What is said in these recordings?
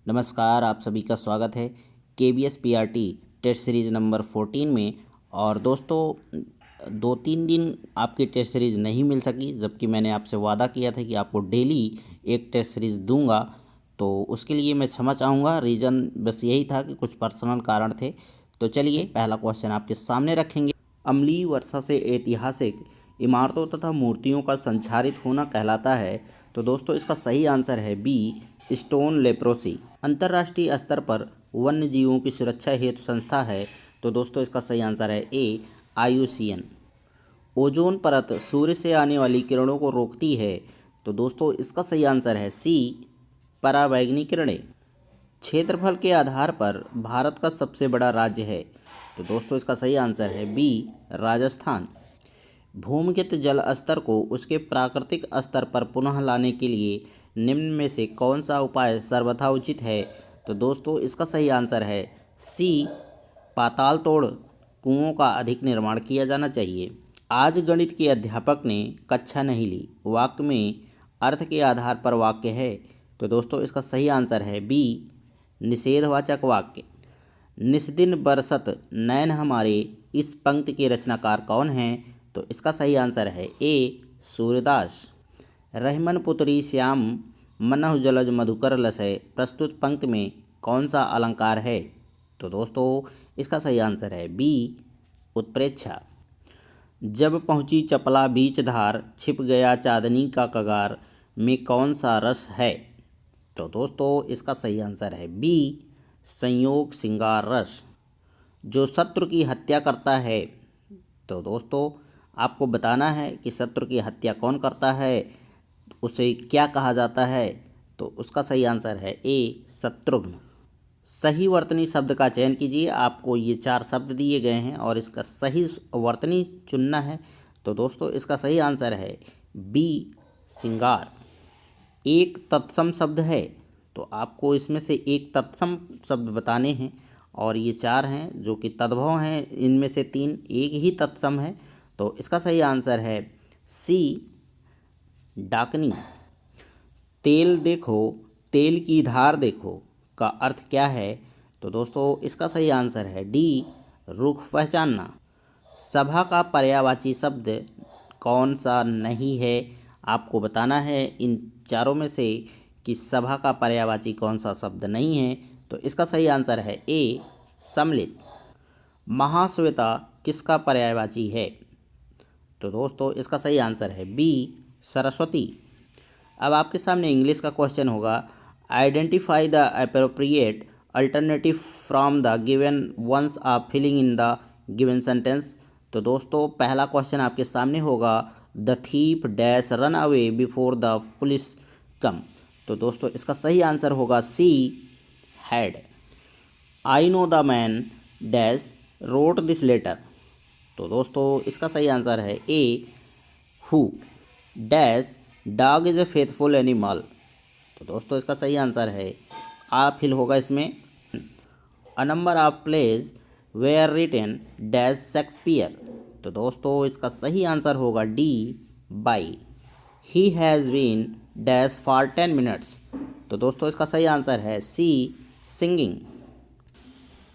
नमस्कार, आप सभी का स्वागत है KBS PRT test series number 14 में। और दोस्तों, 2-3 दिन आपकी टेस्ट सीरीज़ नहीं मिल सकी, जबकि मैंने आपसे वादा किया था कि आपको डेली एक टेस्ट सीरीज़ दूंगा। तो उसके लिए मैं क्षमा चाहूँगा। रीज़न बस यही था कि कुछ पर्सनल कारण थे। तो चलिए, पहला क्वेश्चन आपके सामने रखेंगे। अम्लीय वर्षा से ऐतिहासिक इमारतों तथा मूर्तियों का संक्षारित होना कहलाता है। तो दोस्तों, इसका सही आंसर है बी, स्टोन लेप्रोसी। अंतर्राष्ट्रीय स्तर पर वन्य जीवों की सुरक्षा हेतु संस्था है। तो दोस्तों, इसका सही आंसर है ए, IUCN। ओजोन परत सूर्य से आने वाली किरणों को रोकती है। तो दोस्तों, इसका सही आंसर है सी, पराबैंगनी किरणें। क्षेत्रफल के आधार पर भारत का सबसे बड़ा राज्य है। तो दोस्तों, इसका सही आंसर है बी, राजस्थान। भूमिगत जल स्तर को उसके प्राकृतिक स्तर पर पुनः लाने के लिए निम्न में से कौन सा उपाय सर्वथा उचित है? तो दोस्तों, इसका सही आंसर है सी, पाताल तोड़ कुओं का अधिक निर्माण किया जाना चाहिए। आज गणित के अध्यापक ने कक्षा नहीं ली, वाक्य में अर्थ के आधार पर वाक्य है। तो दोस्तों, इसका सही आंसर है बी, निषेधवाचक वाक्य। निस्दिन बरसत नैन हमारे, इस पंक्ति के रचनाकार कौन हैं? तो इसका सही आंसर है ए, सूर्यदास। रहमन पुत्री श्याम मनहु जलज मधुकर लसय, प्रस्तुत पंक्ति में कौन सा अलंकार है? तो दोस्तों, इसका सही आंसर है बी, उत्प्रेक्षा। जब पहुँची चपला बीच धार, छिप गया चांदनी का कगार, में कौन सा रस है? तो दोस्तों, इसका सही आंसर है बी, संयोग श्रृंगार रस। जो शत्रु की हत्या करता है। तो दोस्तों, आपको बताना है कि शत्रु की हत्या कौन करता है, उसे क्या कहा जाता है। तो उसका सही आंसर है ए, शत्रुघ्न। सही वर्तनी शब्द का चयन कीजिए। आपको ये 4 शब्द दिए गए हैं और इसका सही वर्तनी चुनना है। तो दोस्तों, इसका सही आंसर है बी, श्रृंगार। एक तत्सम शब्द है। तो आपको इसमें से एक तत्सम शब्द बताने हैं और ये 4 हैं जो कि तद्भव हैं। इनमें से 3 एक ही तत्सम है। तो इसका सही आंसर है सी, डाकनी। तेल देखो, तेल की धार देखो का अर्थ क्या है? तो दोस्तों, इसका सही आंसर है डी, रुख पहचानना। सभा का पर्यायवाची शब्द कौन सा नहीं है? आपको बताना है इन चारों में से कि सभा का पर्यायवाची कौन सा शब्द नहीं है। तो इसका सही आंसर है ए, सम्मिलित। महाश्वेता किसका पर्यायवाची है? तो दोस्तों, इसका सही आंसर है बी, सरस्वती। अब आपके सामने इंग्लिश का क्वेश्चन होगा। Identify the appropriate alternative from the given ones of filling in the given sentence. तो दोस्तों, पहला क्वेश्चन आपके सामने होगा, the thief dash run away before the police come. तो दोस्तों, इसका सही आंसर होगा C, had. I know the man dash wrote this letter. तो दोस्तों, इसका सही आंसर है A, who dash dog is a faithful animal. तो दोस्तों, इसका सही आंसर है आ फिल होगा इसमें। A number of plays were written dash Shakespeare. तो दोस्तों, इसका सही आंसर होगा D, by. He has been dash for 10 minutes. तो दोस्तों, इसका सही आंसर है सी, सिंगिंग।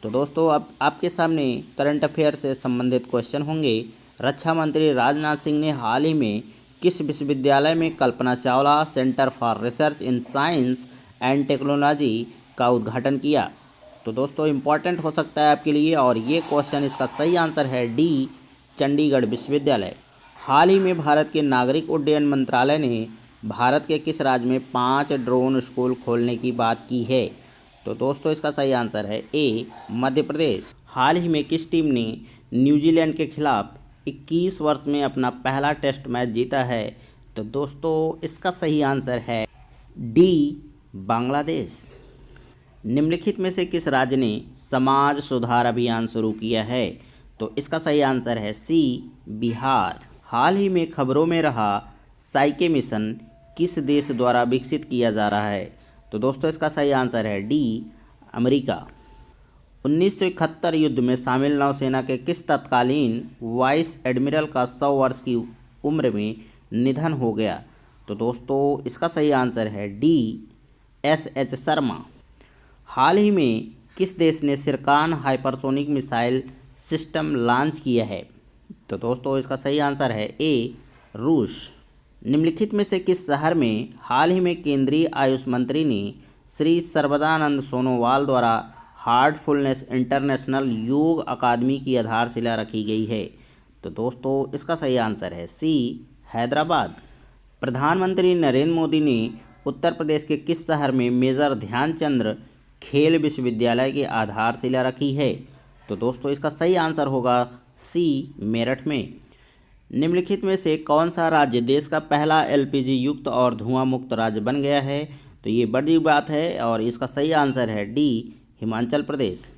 तो दोस्तों, अब आपके सामने करंट अफेयर से संबंधित क्वेश्चन होंगे। रक्षा मंत्री राजनाथ सिंह ने हाल ही में किस विश्वविद्यालय में Kalpana Chawla centre for research in science and technology का उद्घाटन किया? तो दोस्तों, इम्पॉर्टेंट हो सकता है आपके लिए और ये क्वेश्चन इसका सही आंसर है डी, चंडीगढ़ विश्वविद्यालय। हाल ही में भारत के नागरिक उड्डयन मंत्रालय ने भारत के किस राज्य में 5 ड्रोन स्कूल खोलने की बात की है? तो दोस्तों, इसका सही आंसर है ए, मध्य प्रदेश। हाल ही में किस टीम ने न्यूजीलैंड के खिलाफ 21 वर्ष में अपना पहला टेस्ट मैच जीता है? तो दोस्तों, इसका सही आंसर है डी, बांग्लादेश। निम्नलिखित में से किस राज्य ने समाज सुधार अभियान शुरू किया है? तो इसका सही आंसर है सी, बिहार। हाल ही में खबरों में रहा साइके मिशन किस देश द्वारा विकसित किया जा रहा है? तो दोस्तों, इसका सही आंसर है डी, अमेरिका। 1971 युद्ध में शामिल नौसेना के किस तत्कालीन वाइस एडमिरल का 100 वर्ष की उम्र में निधन हो गया? तो दोस्तों, इसका सही आंसर है डी, एस एच शर्मा। हाल ही में किस देश ने सिरकान हाइपरसोनिक मिसाइल सिस्टम लॉन्च किया है? तो दोस्तों इसका सही आंसर है ए रूस। निम्नलिखित में से किस शहर में हाल ही में केंद्रीय आयुष मंत्री ने श्री सर्बानंद सोनोवाल द्वारा हार्टफुलनेस इंटरनेशनल योग अकादमी की आधारशिला रखी गई है? तो दोस्तों इसका सही आंसर है सी हैदराबाद। प्रधानमंत्री नरेंद्र मोदी ने उत्तर प्रदेश के किस शहर में मेजर ध्यानचंद खेल विश्वविद्यालय की आधारशिला रखी है? तो दोस्तों इसका सही आंसर होगा सी मेरठ में। निम्नलिखित में से कौन सा राज्य देश का पहला एलपीजी युक्त और धुआं मुक्त राज्य बन गया है? तो ये बड़ी बात है और इसका सही आंसर है डी हिमाचल प्रदेश।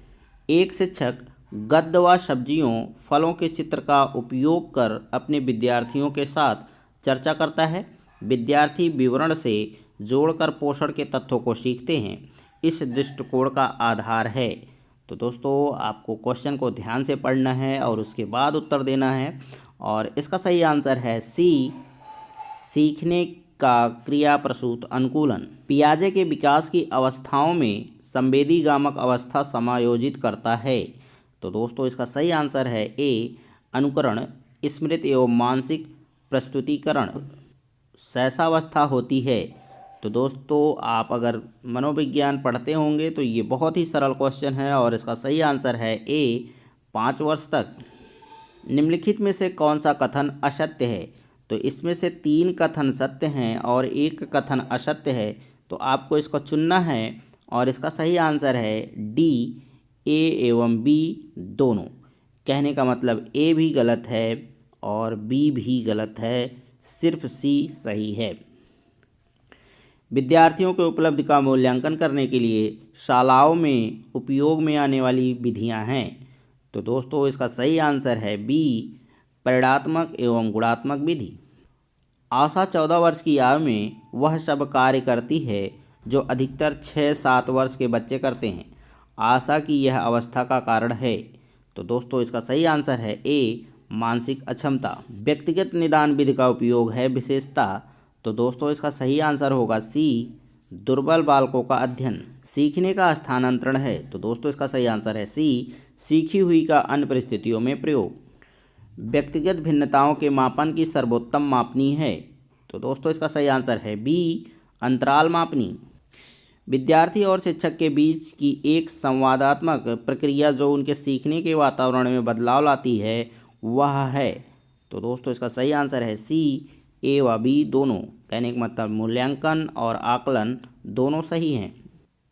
एक शिक्षक गद्य व सब्जियों फलों के चित्र का उपयोग कर अपने विद्यार्थियों के साथ चर्चा करता है। विद्यार्थी विवरण से जोड़कर पोषण के तत्वों को सीखते हैं। इस दृष्टिकोण का आधार है। तो दोस्तों आपको क्वेश्चन को ध्यान से पढ़ना है और उसके बाद उत्तर देना है और इसका सही आंसर है सी सीखने का क्रिया प्रसूत अनुकूलन। पियाजे के विकास की अवस्थाओं में संवेदीगामक अवस्था समायोजित करता है। तो दोस्तों इसका सही आंसर है ए अनुकरण, स्मृति एवं मानसिक प्रस्तुतिकरण शैशवावस्था होती है। तो दोस्तों आप अगर मनोविज्ञान पढ़ते होंगे तो ये बहुत ही सरल क्वेश्चन है और इसका सही आंसर है ए 5 वर्ष तक। निम्नलिखित में से कौन सा कथन असत्य है? तो इसमें से 3 कथन सत्य हैं और 1 कथन असत्य है। तो आपको इसको चुनना है और इसका सही आंसर है डी ए एवं बी दोनों। कहने का मतलब ए भी गलत है और बी भी गलत है, सिर्फ सी सही है। विद्यार्थियों के उपलब्धि का मूल्यांकन करने के लिए शालाओं में उपयोग में आने वाली विधियां हैं। तो दोस्तों इसका सही आंसर है बी परिणात्मक एवं गुणात्मक विधि। आशा 14 वर्ष की आयु में वह सब कार्य करती है जो अधिकतर 6-7 वर्ष के बच्चे करते हैं। आशा की यह अवस्था का कारण है। तो दोस्तों इसका सही आंसर है ए मानसिक अक्षमता। व्यक्तिगत निदान विधि का उपयोग है विशेषता। तो दोस्तों इसका सही आंसर होगा सी दुर्बल बालकों का अध्ययन। सीखने का स्थानांतरण है। तो दोस्तों इसका सही आंसर है सी सीखी हुई का अन्य परिस्थितियों में प्रयोग। व्यक्तिगत भिन्नताओं के मापन की सर्वोत्तम मापनी है। तो दोस्तों इसका सही आंसर है बी अंतराल मापनी। विद्यार्थी और शिक्षक के बीच की एक संवादात्मक प्रक्रिया जो उनके सीखने के वातावरण में बदलाव लाती है वह है। तो दोस्तों इसका सही आंसर है सी ए व बी दोनों। कहने का मतलब मूल्यांकन और आकलन दोनों सही हैं।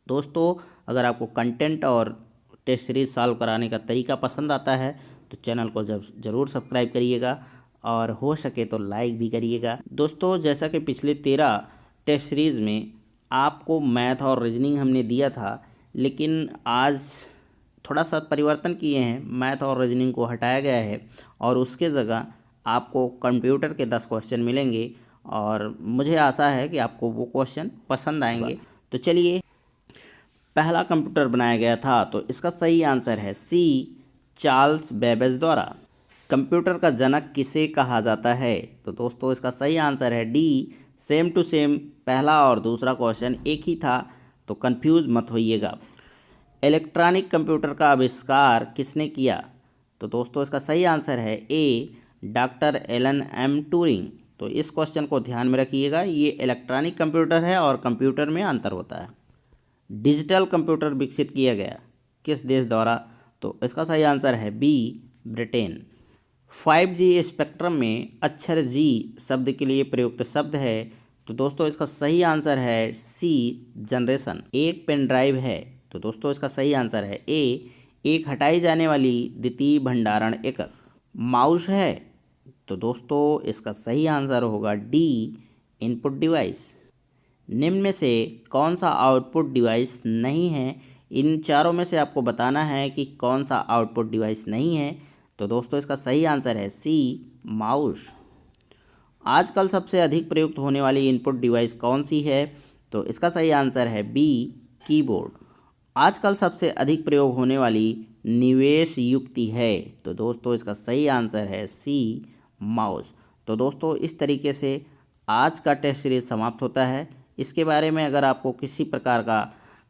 दोस्तों अगर आपको कंटेंट और टेस्ट सीरीज सॉल्व कराने का तरीका पसंद आता है तो चैनल को ज़रूर सब्सक्राइब करिएगा और हो सके तो लाइक भी करिएगा। दोस्तों जैसा कि पिछले 13 टेस्ट सीरीज़ में आपको मैथ और रीजनिंग हमने दिया था, लेकिन आज थोड़ा सा परिवर्तन किए हैं। मैथ और रीजनिंग को हटाया गया है और उसके जगह आपको कंप्यूटर के 10 क्वेश्चन मिलेंगे और मुझे आशा है कि आपको वो क्वेश्चन पसंद आएंगे। तो चलिए, पहला कंप्यूटर बनाया गया था तो इसका सही आंसर है सी चार्ल्स बेबेज द्वारा। कंप्यूटर का जनक किसे कहा जाता है? तो दोस्तों इसका सही आंसर है डी सेम टू सेम। पहला और दूसरा क्वेश्चन एक ही था तो कंफ्यूज मत होइएगा। इलेक्ट्रॉनिक कंप्यूटर का आविष्कार किसने किया? तो दोस्तों इसका सही आंसर है ए डॉक्टर एलन एम ट्यूरिंग। तो इस क्वेश्चन को ध्यान में रखिएगा, ये इलेक्ट्रॉनिक कंप्यूटर है और कंप्यूटर में अंतर होता है। डिजिटल कंप्यूटर विकसित किया गया किस देश द्वारा? तो इसका सही आंसर है बी ब्रिटेन। 5G स्पेक्ट्रम में अक्षर जी शब्द के लिए प्रयुक्त शब्द है। तो दोस्तों इसका सही आंसर है सी जनरेशन। एक पेन ड्राइव है। तो दोस्तों इसका सही आंसर है ए एक हटाई जाने वाली द्वितीय भंडारण एकक। माउस है। तो दोस्तों इसका सही आंसर होगा डी इनपुट डिवाइस। निम्न में से कौन सा आउटपुट डिवाइस नहीं है? इन चारों में से आपको बताना है कि कौन सा आउटपुट डिवाइस नहीं है। तो दोस्तों इसका सही आंसर है सी माउस। आजकल सबसे अधिक प्रयुक्त होने वाली इनपुट डिवाइस कौन सी है? तो इसका सही आंसर है बी कीबोर्ड। आजकल सबसे अधिक प्रयोग होने वाली निवेश युक्ति है। तो दोस्तों इसका सही आंसर है सी माउस। तो दोस्तों इस तरीके से आज का टेस्ट सीरीज समाप्त होता है। इसके बारे में अगर आपको किसी प्रकार का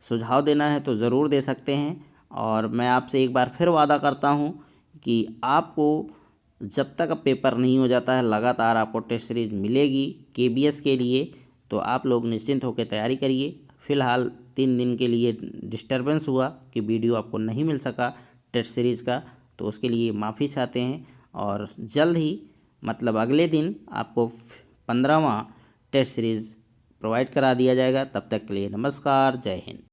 सुझाव देना है तो ज़रूर दे सकते हैं। और मैं आपसे एक बार फिर वादा करता हूँ कि आपको जब तक पेपर नहीं हो जाता है लगातार आपको टेस्ट सीरीज मिलेगी केबीएस के लिए। तो आप लोग निश्चिंत होकर तैयारी करिए। फ़िलहाल 3 दिन के लिए डिस्टरबेंस हुआ कि वीडियो आपको नहीं मिल सका टेस्ट सीरीज़ का, तो उसके लिए माफ़ी चाहते हैं। और जल्द ही मतलब अगले दिन आपको 15वां टेस्ट सीरीज़ प्रोवाइड करा दिया जाएगा। तब तक के लिए नमस्कार, जय हिंद।